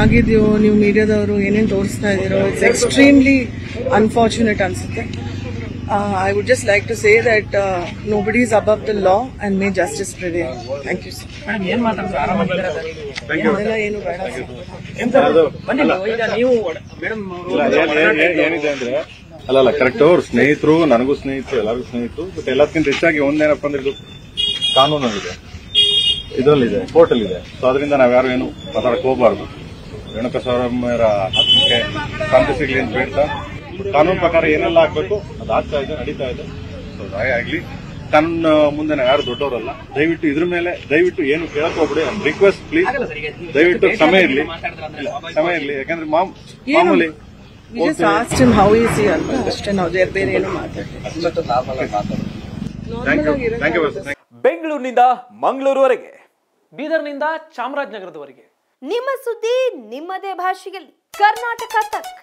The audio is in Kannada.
ಆಗಿದೆಯೋ ನೀವು ಮೀಡಿಯಾದವರು ಏನೇನು ತೋರಿಸ್ತಾ ಇದ್ದೀರೋ ಇಟ್ಸ್ ಎಕ್ಸ್ಟ್ರೀಮ್ಲಿ ಅನ್ಫಾರ್ಚುನೇಟ್ ಅನ್ಸುತ್ತೆ. I would just like to say that nobody is above the law and may justice prevail. Thank you, sir. Madam, ಏನು ಮಾತಾಡ್ತಾರೆ? ಆರಾಮಾಗಿದ್ದೀರಾ? ಅದೆಲ್ಲ ಏನು ಬೇಡ ಸರ್. ಬನ್ನಿ ಈಗ ನೀವು ಮೇಡಮ್ ಏನಿದೆ ಅಂದ್ರೆ ಅಲ್ಲ ಕರೆಕ್ಟ್. ಅವ್ರು ಸ್ನೇಹಿತರು, ನನಗೂ ಸ್ನೇಹಿತರು, ಎಲ್ಲರಿಗೂ ಸ್ನೇಹಿತರು. ಬಟ್ ಎಲ್ಲದಕ್ಕಿಂತ ಹೆಚ್ಚಾಗಿ ಒಂದೇನಪ್ಪ ಅಂದ್ರೆ ಇದು ಕಾನೂನಲ್ಲಿದೆ, ಇದರಲ್ಲಿದೆ, ಕೋರ್ಟಲ್ಲಿದೆ. ಸೊ ಅದರಿಂದ ನಾವ್ಯಾರು ಏನು ಮಾತಾಡಕ್ ಹೋಗ್ಬಾರ್ದು. ರೇಣುಕಾಸ್ವಾಮಿಯವರ ಆತ್ಮಕ್ಕೆ ಶಾಂತಿ ಸಿಗ್ಲಿ ಅಂತ ಹೇಳ್ತಾ ಕಾನೂನು ಪ್ರಕಾರ ಏನೆಲ್ಲ ಆಗ್ಬೇಕು ಅದು ಆಗ್ತಾ ಇದೆ, ನಡೀತಾ ಇದೆ. ಸೊ ಆಗ್ಲಿ, ಕಾನೂನು ಮುಂದೆ ನಾವು ಯಾರು ದೊಡ್ಡವರಲ್ಲ. ದಯವಿಟ್ಟು ಇದ್ರ ಮೇಲೆ ದಯವಿಟ್ಟು ಏನು ಕೇಳಕ್ ಹೋಗ್ಬಿಡಿ. ರಿಕ್ವೆಸ್ಟ್ ಪ್ಲೀಸ್, ದಯವಿಟ್ಟು ಕ್ಷಮೆ ಇರ್ಲಿ. ಯಾಕಂದ್ರೆ ಮಾಮೂಲಿ We just asked him how is he ಅಂತ ಅಷ್ಟೇ. ನಾವು ಬೇರೆ ಏನು ಮಾತಾಡ್ತೀವಿ. ಬೆಂಗಳೂರಿನಿಂದ ಮಂಗಳೂರುವರೆಗೆ, ಬೀದರ್ನಿಂದ ಚಾಮರಾಜನಗರದವರೆಗೆ ನಿಮ್ಮ ಸುದ್ದಿ ನಿಮ್ಮದೇ ಭಾಷೆಯಲ್ಲಿ. ಕರ್ನಾಟಕ ತಕ್.